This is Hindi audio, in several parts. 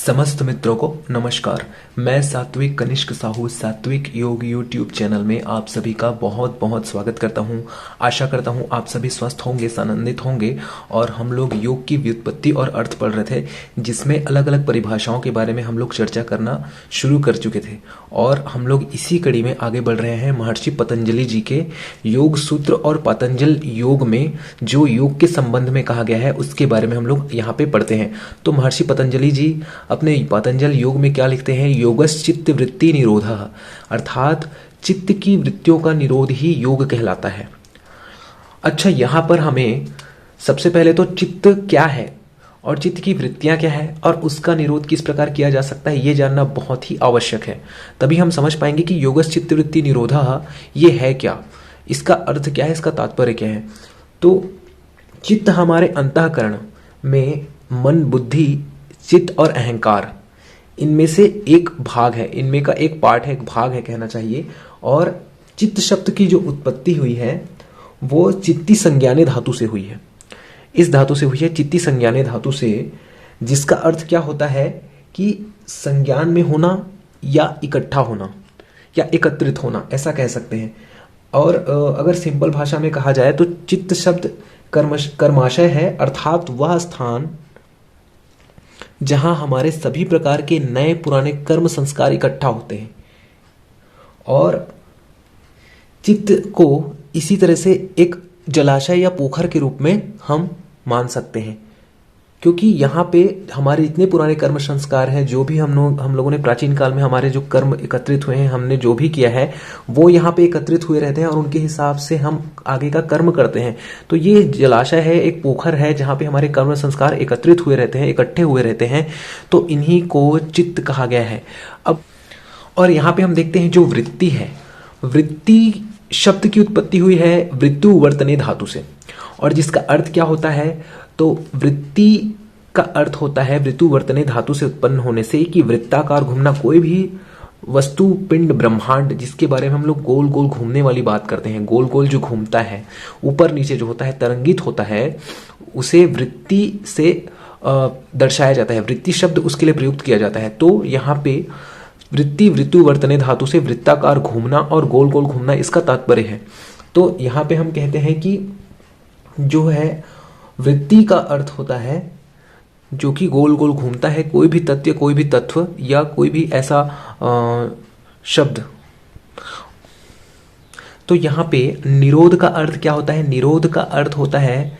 समस्त मित्रों को नमस्कार। मैं सात्विक कनिष्क साहू सात्विक योग यूट्यूब चैनल में आप सभी का बहुत बहुत स्वागत करता हूं। आशा करता हूं आप सभी स्वस्थ होंगे, आनंदित होंगे। और हम लोग योग की व्युत्पत्ति और अर्थ पढ़ रहे थे, जिसमें अलग अलग परिभाषाओं के बारे में हम लोग चर्चा करना शुरू कर चुके थे। और हम लोग इसी कड़ी में आगे बढ़ रहे हैं। महर्षि पतंजलि जी के योग सूत्र और पतंजल योग में जो योग के संबंध में कहा गया है उसके बारे में हम लोग यहाँ पे पढ़ते हैं। तो महर्षि पतंजलि जी अपने पतंजल योग में क्या लिखते हैं? योगस चित्त वृत्ति निरोधः, अर्थात चित्त की वृत्तियों का निरोध ही योग कहलाता है। अच्छा, यहां पर हमें सबसे पहले तो चित्त क्या है और चित्त की वृत्तियां क्या है और उसका निरोध किस प्रकार किया जा सकता है, यह जानना बहुत ही आवश्यक है। तभी हम समझ पाएंगे कि योगस चित्त वृत्ति निरोधः ये है क्या, इसका अर्थ क्या है, इसका तात्पर्य क्या है। तो चित्त हमारे अंतःकरण में मन, बुद्धि, चित्त और अहंकार, इनमें से एक भाग है, इनमें का एक पार्ट है, एक भाग है कहना चाहिए। और चित्त शब्द की जो उत्पत्ति हुई है वो चित्ती संज्ञाने धातु से हुई है। इस धातु से हुई है, चित्ती संज्ञाने धातु से, जिसका अर्थ क्या होता है कि संज्ञान में होना या इकट्ठा होना या एकत्रित होना, ऐसा कह सकते हैं। और अगर सिंपल भाषा में कहा जाए तो चित्त शब्द कर्माशय है, अर्थात वह स्थान जहां हमारे सभी प्रकार के नए पुराने कर्म संस्कार इकट्ठा होते हैं। और चित्त को इसी तरह से एक जलाशय या पोखर के रूप में हम मान सकते हैं, क्योंकि यहाँ पे हमारे इतने पुराने कर्म संस्कार हैं, जो भी हम लोगों ने प्राचीन काल में हमारे जो कर्म एकत्रित हुए हैं, हमने जो भी किया है वो यहाँ पे एकत्रित हुए रहते हैं और उनके हिसाब से हम आगे का कर्म करते हैं। तो ये जलाशय है, एक पोखर है, जहाँ पे हमारे कर्म संस्कार एकत्रित हुए रहते हैं, इकट्ठे हुए रहते हैं। तो इन्हीं को चित्त कहा गया है। अब और यहाँ पे हम देखते हैं जो वृत्ति है, वृत्ति शब्द की उत्पत्ति हुई है वृत्तु वर्तने धातु से, और जिसका अर्थ क्या होता है, तो वृत्ति का अर्थ होता है वृत्तु वर्तने धातु से उत्पन्न होने से कि वृत्ताकार घूमना, कोई भी वस्तु, पिंड, ब्रह्मांड, जिसके बारे में हम लोग गोल गोल घूमने वाली बात करते हैं, गोल गोल जो घूमता है, ऊपर नीचे जो होता है, तरंगित होता है, उसे वृत्ति से दर्शाया जाता है, वृत्ति शब्द उसके लिए प्रयुक्त किया जाता है। तो यहाँ पे वृत्ति वृत्तु वर्तने धातु से वृत्ताकार घूमना और गोल गोल घूमना, इसका तात्पर्य है। तो यहाँ पे हम कहते हैं कि जो है वृत्ति का अर्थ होता है जो कि गोल गोल घूमता है, कोई भी तथ्य, कोई भी तत्व या कोई भी ऐसा शब्द। तो यहाँ पे निरोध का अर्थ क्या होता है? निरोध का अर्थ होता है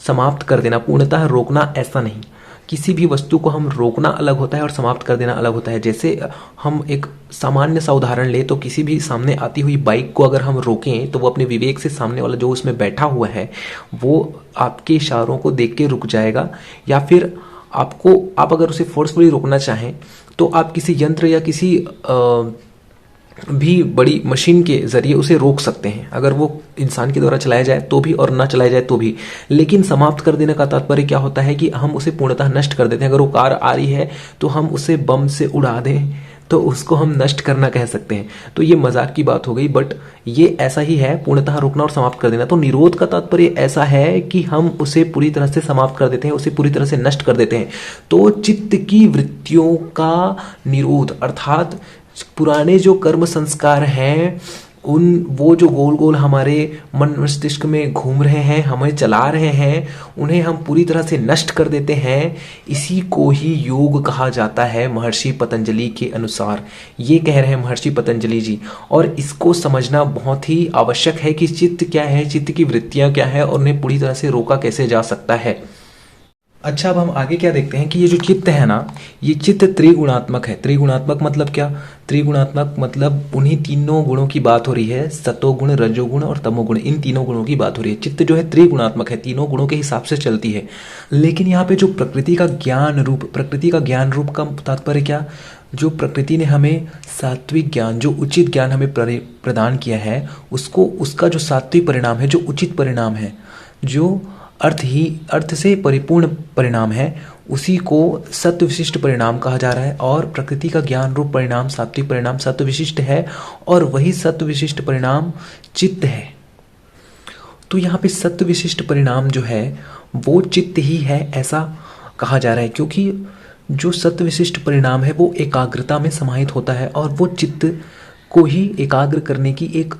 समाप्त कर देना, पूर्णतः रोकना, ऐसा नहीं। किसी भी वस्तु को हम रोकना अलग होता है और समाप्त कर देना अलग होता है। जैसे हम एक सामान्य सा उदाहरण ले तो किसी भी सामने आती हुई बाइक को अगर हम रोकें तो वो अपने विवेक से सामने वाला जो उसमें बैठा हुआ है वो आपके इशारों को देख के रुक जाएगा, या फिर आप अगर उसे फोर्सफुली रोकना चाहें तो आप किसी यंत्र या किसी भी बड़ी मशीन के जरिए उसे रोक सकते हैं, अगर वो इंसान के द्वारा चलाया जाए तो भी और ना चलाया जाए तो भी। लेकिन समाप्त कर देने का तात्पर्य क्या होता है कि हम उसे पूर्णतः नष्ट कर देते हैं। अगर वो कार आ रही है तो हम उसे बम से उड़ा दें तो उसको हम नष्ट करना कह सकते हैं। तो ये मजाक की बात हो गई, बट ये ऐसा ही है, पूर्णतः रोकना और समाप्त कर देना। तो निरोध का तात्पर्य ऐसा है कि हम उसे पूरी तरह से समाप्त कर देते हैं, उसे पूरी तरह से नष्ट कर देते हैं। तो चित्त की वृत्तियों का निरोध, अर्थात पुराने जो कर्म संस्कार हैं, वो जो गोल गोल हमारे मन मस्तिष्क में घूम रहे हैं, हमें चला रहे हैं, उन्हें हम पूरी तरह से नष्ट कर देते हैं। इसी को ही योग कहा जाता है महर्षि पतंजलि के अनुसार। ये कह रहे हैं महर्षि पतंजलि जी, और इसको समझना बहुत ही आवश्यक है कि चित्त क्या है, चित्त की वृत्तियां क्या है और उन्हें पूरी तरह से रोका कैसे जा सकता है। अच्छा, अब हम आगे क्या देखते हैं कि ये जो चित्त है ना, ये चित्त त्रिगुणात्मक है। त्रिगुणात्मक मतलब क्या? त्रिगुणात्मक मतलब उन्हीं तीनों गुणों की बात हो रही है, सतोगुण, रजोगुण और तमोगुण, इन तीनों गुणों की बात हो रही है। चित्त जो है त्रिगुणात्मक है, तीनों गुणों के हिसाब से चलती है। लेकिन यहाँ पे जो प्रकृति का ज्ञान रूप का तात्पर्य क्या? जो प्रकृति ने हमें सात्विक ज्ञान, जो उचित ज्ञान हमें प्रदान किया है, उसका जो सात्विक परिणाम है, जो उचित परिणाम है, जो अर्थ से परिपूर्ण परिणाम है, उसी को सत्व विशिष्ट परिणाम कहा जा रहा है। और प्रकृति का ज्ञान रूप परिणाम, सात्विक परिणाम सत्व विशिष्ट है, और वही सत्व विशिष्ट परिणाम चित्त है। तो यहाँ पे सत्व विशिष्ट परिणाम जो है वो चित्त ही है, ऐसा कहा जा रहा है, क्योंकि जो सत्व विशिष्ट परिणाम है वो एकाग्रता में समाहित होता है और वो चित्त को ही एकाग्र करने की एक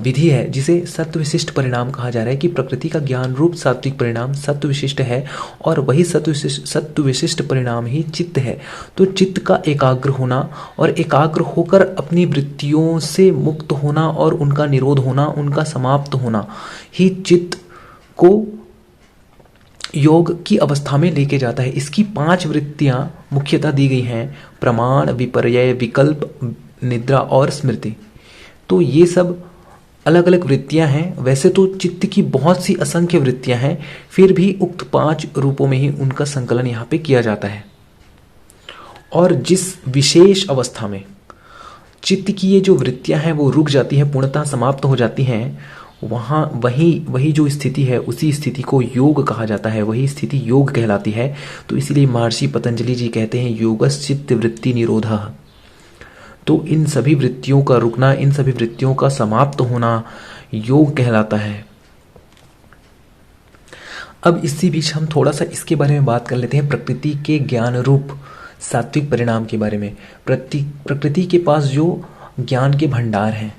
विधि है जिसे सत्व विशिष्ट परिणाम कहा जा रहा है कि प्रकृति का ज्ञान रूप सात्विक परिणाम सत्व विशिष्ट है और वही सत्व विशिष्ट परिणाम ही चित्त है। तो चित्त का एकाग्र होना और एकाग्र होकर अपनी वृत्तियों से मुक्त होना और उनका निरोध होना, उनका समाप्त होना ही चित्त को योग की अवस्था में लेके जाता है। इसकी 5 वृत्तियां मुख्यतः दी गई हैं: प्रमाण, विपर्यय, विकल्प, निद्रा और स्मृति। तो ये सब अलग अलग वृत्तियां हैं। वैसे तो चित्त की बहुत सी असंख्य वृत्तियां हैं, फिर भी उक्त 5 रूपों में ही उनका संकलन यहाँ पे किया जाता है। और जिस विशेष अवस्था में चित्त की ये जो वृत्तियां हैं वो रुक जाती हैं, पूर्णतः समाप्त हो जाती हैं, वहाँ वही जो स्थिति है उसी स्थिति को योग कहा जाता है, वही स्थिति योग कहलाती है। तो इसीलिए महर्षि पतंजलि जी कहते हैं योगश्चित्त वृत्ति निरोधः। तो इन सभी वृत्तियों का रुकना, इन सभी वृत्तियों का समाप्त होना योग कहलाता है। अब इसी बीच हम थोड़ा सा इसके बारे में बात कर लेते हैं, प्रकृति के ज्ञान रूप सात्विक परिणाम के बारे में। प्रकृति के पास जो ज्ञान के भंडार हैं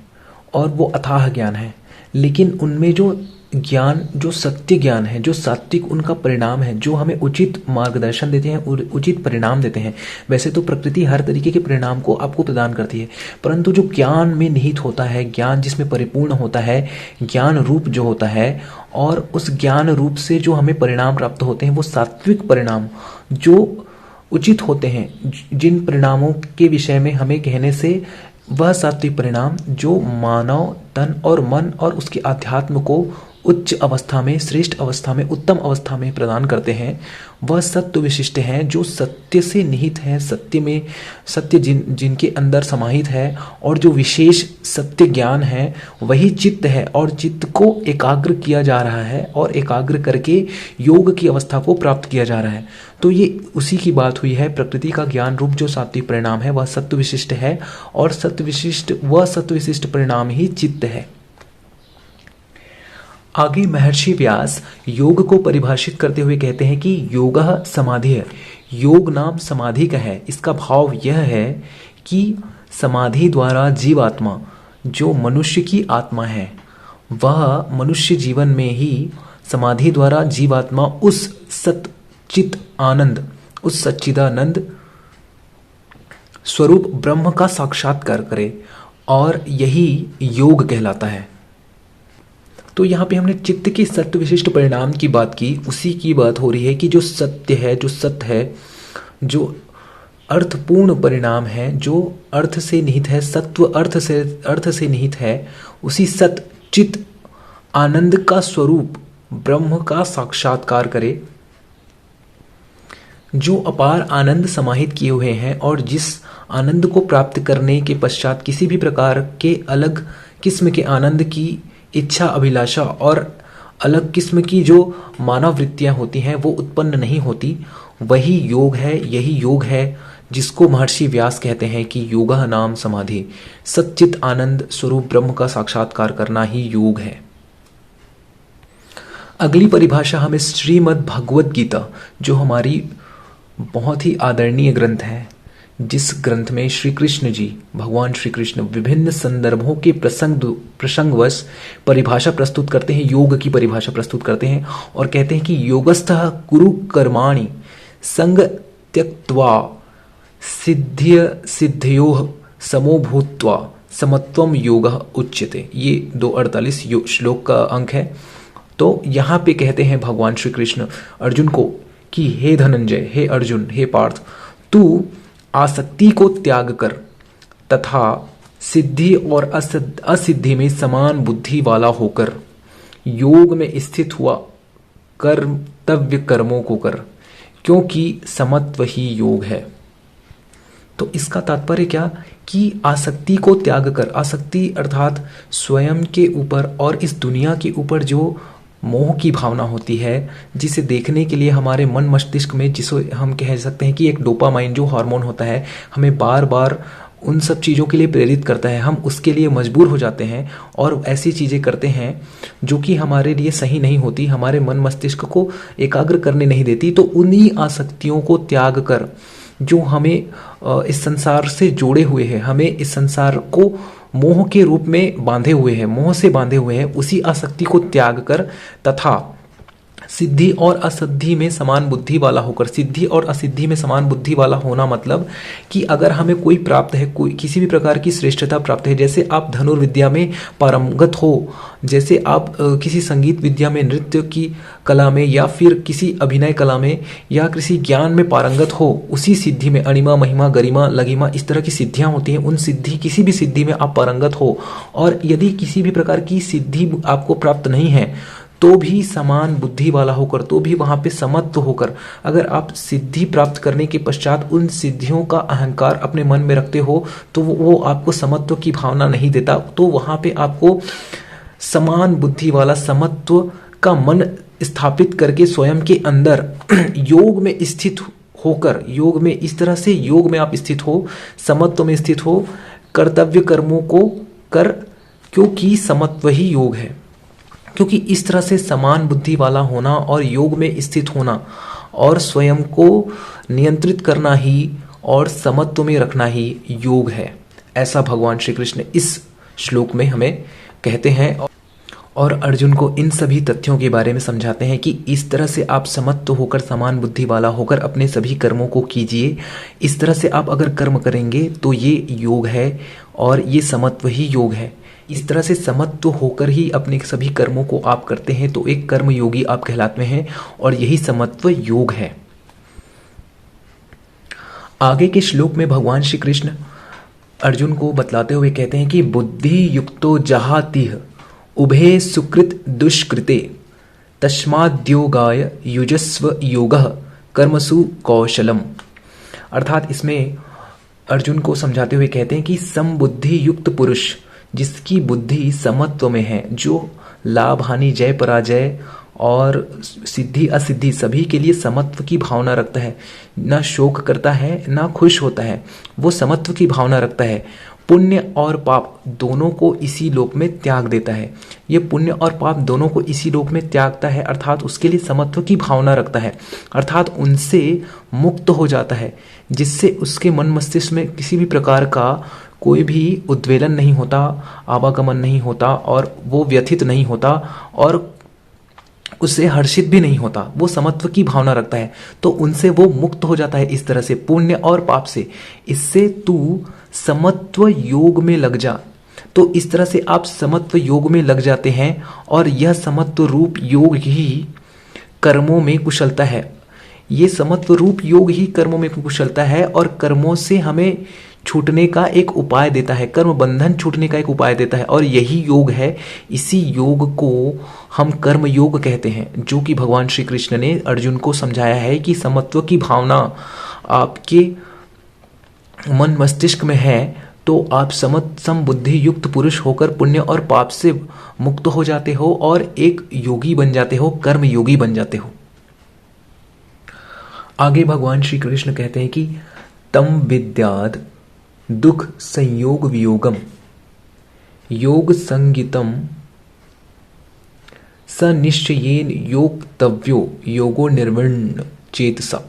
और वो अथाह ज्ञान है, लेकिन उनमें जो ज्ञान, जो सत्य ज्ञान है, जो सात्विक उनका परिणाम है, जो हमें उचित मार्गदर्शन देते हैं, उचित परिणाम देते हैं। वैसे तो प्रकृति हर तरीके के परिणाम को आपको प्रदान करती है, परंतु जो ज्ञान में निहित होता है, ज्ञान जिसमें परिपूर्ण होता है, ज्ञान रूप जो होता है, और उस ज्ञान रूप से जो हमें परिणाम प्राप्त होते हैं वो सात्विक परिणाम जो उचित होते हैं, जिन परिणामों के विषय में हमें कहने से वह सात्विक परिणाम जो मानव तन और मन और उसके अध्यात्म को उच्च अवस्था में, श्रेष्ठ अवस्था में, उत्तम अवस्था में प्रदान करते हैं, वह सत्व विशिष्ट हैं जो सत्य से निहित हैं, सत्य जिनके अंदर समाहित है, और जो विशेष सत्य ज्ञान है वही चित्त है। और चित्त को एकाग्र किया जा रहा है और एकाग्र करके योग की अवस्था को प्राप्त किया जा रहा है। तो ये उसी की बात हुई है। प्रकृति का ज्ञान रूप जो सात्विक परिणाम है वह सत्व विशिष्ट है और सत्व विशिष्ट परिणाम ही चित्त है। आगे महर्षि व्यास योग को परिभाषित करते हुए कहते हैं कि योगः समाधि है। योग नाम समाधि का है। इसका भाव यह है कि समाधि द्वारा जीवात्मा, जो मनुष्य की आत्मा है, वह मनुष्य जीवन में ही समाधि द्वारा जीवात्मा उस सच्चित आनंद, उस सच्चिदानंद स्वरूप ब्रह्म का साक्षात्कार करे, और यही योग कहलाता है। तो यहाँ पे हमने चित्त के सत्य विशिष्ट परिणाम की बात की, उसी की बात हो रही है कि जो सत्य है, जो सत्य है, जो अर्थपूर्ण परिणाम है, जो अर्थ से निहित है, सत्व अर्थ से निहित है, उसी सत चित आनंद का स्वरूप ब्रह्म का साक्षात्कार करे, जो अपार आनंद समाहित किए हुए हैं, और जिस आनंद को प्राप्त करने के पश्चात किसी भी प्रकार के अलग किस्म के आनंद की इच्छा, अभिलाषा और अलग किस्म की जो मानव वृत्तियां होती हैं वो उत्पन्न नहीं होती, वही योग है। यही योग है जिसको महर्षि व्यास कहते हैं कि योगः नाम समाधि, सच्चित आनंद स्वरूप ब्रह्म का साक्षात्कार करना ही योग है। अगली परिभाषा हमें श्रीमद् भगवद गीता, जो हमारी बहुत ही आदरणीय ग्रंथ है, जिस ग्रंथ में श्री कृष्ण जी, भगवान श्री कृष्ण विभिन्न संदर्भों के प्रसंगवश परिभाषा प्रस्तुत करते हैं, योग की परिभाषा प्रस्तुत करते हैं और कहते हैं कि योगस्थः कुरु कर्माणि संग त्यक्त्वा सिद्धयोः समो भूत्वा समत्वम योगः उच्यते। ये 248 श्लोक का अंक है। तो यहाँ पे कहते हैं भगवान श्री कृष्ण अर्जुन को कि हे धनंजय, हे अर्जुन, हे पार्थ, तू आसक्ति को त्याग कर तथा सिद्धि और असिद्धि में समान बुद्धि वाला होकर योग में स्थित हुआ कर्तव्य कर्मों को कर, क्योंकि समत्व ही योग है। तो इसका तात्पर्य क्या कि आसक्ति को त्याग कर, आसक्ति अर्थात स्वयं के ऊपर और इस दुनिया के ऊपर जो मोह की भावना होती है, जिसे देखने के लिए हमारे मन मस्तिष्क में, जिसे हम कह सकते हैं कि एक डोपामाइन जो हार्मोन होता है, हमें बार बार उन सब चीज़ों के लिए प्रेरित करता है, हम उसके लिए मजबूर हो जाते हैं और ऐसी चीज़ें करते हैं जो कि हमारे लिए सही नहीं होती, हमारे मन मस्तिष्क को एकाग्र करने नहीं देती। तो उन्हीं आसक्तियों को त्याग कर जो हमें इस संसार से जोड़े हुए हैं, हमें इस संसार को मोह के रूप में बांधे हुए हैं, मोह से बांधे हुए हैं, उसी आसक्ति को त्याग कर तथा सिद्धि और असिद्धि में समान बुद्धि वाला होकर, सिद्धि और असिद्धि में समान बुद्धि वाला होना मतलब कि अगर हमें कोई प्राप्त है, कोई किसी भी प्रकार की श्रेष्ठता प्राप्त है, जैसे आप धनुर्विद्या में पारंगत हो, जैसे आप किसी संगीत विद्या में, नृत्य की कला में, या फिर किसी अभिनय कला में, या किसी ज्ञान में पारंगत हो, उसी सिद्धि में अणिमा महिमा गरिमा लघिमा इस तरह की सिद्धियां होती हैं, उन सिद्धि किसी भी सिद्धि में आप पारंगत हो, और यदि किसी भी प्रकार की सिद्धि आपको प्राप्त नहीं है तो भी समान बुद्धि वाला होकर, तो भी वहां पे समत्व होकर, अगर आप सिद्धि प्राप्त करने के पश्चात उन सिद्धियों का अहंकार अपने मन में रखते हो तो वो आपको समत्व की भावना नहीं देता। तो वहां पे आपको समान बुद्धि वाला समत्व का मन स्थापित करके स्वयं के अंदर योग में स्थित होकर, योग में इस तरह से योग में आप स्थित हो, समत्व में स्थित हो, कर्तव्य कर्मों को कर, क्योंकि समत्व ही योग है। क्योंकि इस तरह से समान बुद्धि वाला होना और योग में स्थित होना और स्वयं को नियंत्रित करना ही और समत्व में रखना ही योग है, ऐसा भगवान श्री कृष्ण इस श्लोक में हमें कहते हैं और अर्जुन को इन सभी तथ्यों के बारे में समझाते हैं कि इस तरह से आप समत्व होकर, समान बुद्धि वाला होकर अपने सभी कर्मों को कीजिए। इस तरह से आप अगर कर्म करेंगे तो ये योग है और ये समत्व ही योग है। इस तरह से समत्व होकर ही अपने सभी कर्मों को आप करते हैं तो एक कर्म योगी आप कहलाते हैं और यही समत्व योग है। आगे के श्लोक में भगवान श्री कृष्ण अर्जुन को बतलाते हुए कहते हैं कि बुद्धि युक्तो जहातिह उभे सुकृत दुष्कृते तस्माद्योगाय युजस्व योगः कर्मसु कौशलम। अर्थात इसमें अर्जुन को समझाते हुए कहते हैं कि समबुद्धि युक्त पुरुष, जिसकी बुद्धि समत्व में है, जो लाभ हानि, जय पराजय और सिद्धि असिद्धि सभी के लिए समत्व की भावना रखता है, ना शोक करता है ना खुश होता है, वो समत्व की भावना रखता है, पुण्य और पाप दोनों को इसी लोक में त्याग देता है। ये पुण्य और पाप दोनों को इसी लोक में त्यागता है, अर्थात उसके लिए समत्व की भावना रखता है, अर्थात उनसे मुक्त हो जाता है, जिससे उसके मन मस्तिष्क में किसी भी प्रकार का कोई भी उद्वेलन नहीं होता, आवागमन नहीं होता और वो व्यथित नहीं होता और उससे हर्षित भी नहीं होता, वो समत्व की भावना रखता है, तो उनसे वो मुक्त हो जाता है इस तरह से पुण्य और पाप से। इससे तू समत्व योग में लग जा। तो इस तरह से आप समत्व योग में लग जाते हैं और यह समत्व रूप योग ही कर्मों में कुशलता है। ये समत्व रूप योग ही कर्मों में कुशलता है और कर्मों से हमें छूटने का एक उपाय देता है, कर्म बंधन छूटने का एक उपाय देता है और यही योग है। इसी योग को हम कर्म योग कहते हैं, जो कि भगवान श्री कृष्ण ने अर्जुन को समझाया है कि समत्व की भावना आपके मन मस्तिष्क में है तो आप समबुद्धि युक्त पुरुष होकर पुण्य और पाप से मुक्त हो जाते हो और एक योगी बन जाते हो, कर्म योगी बन जाते हो। आगे भगवान श्री कृष्ण कहते हैं कि तम विद्याद दुख संयोग वियोगम योग संगितम स निश्चयेन योक्तव्यो योगो निर्विण्ण चेतसा।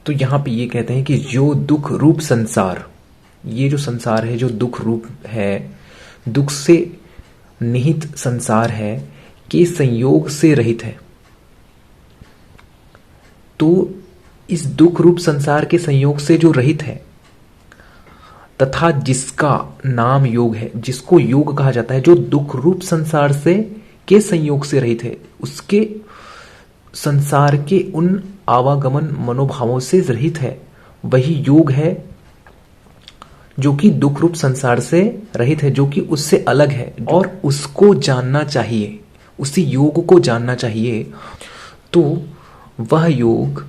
तो यहां पे ये कहते हैं कि जो दुख रूप संसार, ये जो संसार है, जो दुख रूप है, दुख से निहित संसार है, के संयोग से रहित है। तो इस दुख रूप संसार के संयोग से जो रहित है तथा जिसका नाम योग है, जिसको योग कहा जाता है, जो दुख रूप संसार से के संयोग से रहित है, उसके संसार के उन आवागमन मनोभावों से रहित है, वही योग है जो कि दुख रूप संसार से रहित है, जो कि उससे अलग है और उसको जानना चाहिए, उसी योग को जानना चाहिए। तो वह योग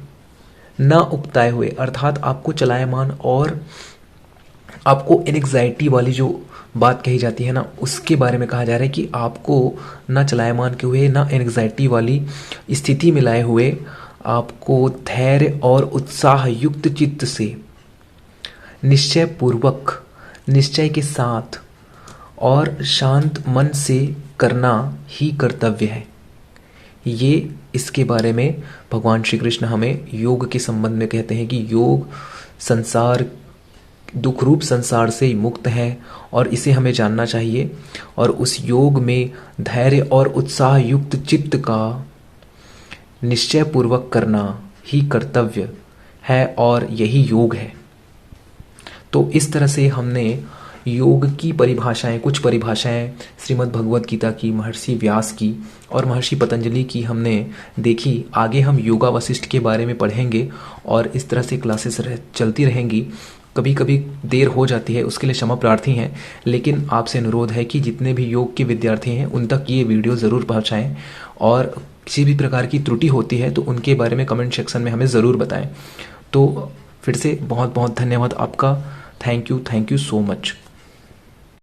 ना उकताए हुए, अर्थात आपको चलायमान और आपको एंग्जाइटी वाली जो बात कही जाती है ना, उसके बारे में कहा जा रहा है कि आपको ना चलायमान के हुए, ना एंग्जाइटी वाली स्थिति में लाए हुए, आपको धैर्य और उत्साह युक्त चित्त से निश्चय पूर्वक निश्चय के साथ और शांत मन से करना ही कर्तव्य है। ये इसके बारे में भगवान श्री कृष्ण हमें योग के संबंध में कहते हैं कि योग संसार, दुख रूप संसार से मुक्त है और इसे हमें जानना चाहिए। और उस योग में धैर्य और उत्साह युक्त चित्त का निश्चय पूर्वक करना ही कर्तव्य है और यही योग है। तो इस तरह से हमने योग की परिभाषाएं, कुछ परिभाषाएं श्रीमद् भगवद गीता की, महर्षि व्यास की और महर्षि पतंजलि की हमने देखी। आगे हम योगा वशिष्ठ के बारे में पढ़ेंगे और इस तरह से क्लासेस चलती रहेंगी। कभी कभी देर हो जाती है, उसके लिए क्षमा प्रार्थी हैं, लेकिन आपसे अनुरोध है कि जितने भी योग के विद्यार्थी हैं उन तक ये वीडियो ज़रूर पहुँचाएँ और किसी भी प्रकार की त्रुटि होती है तो उनके बारे में कमेंट सेक्शन में हमें ज़रूर बताएं। तो फिर से बहुत बहुत धन्यवाद आपका। Thank you so much.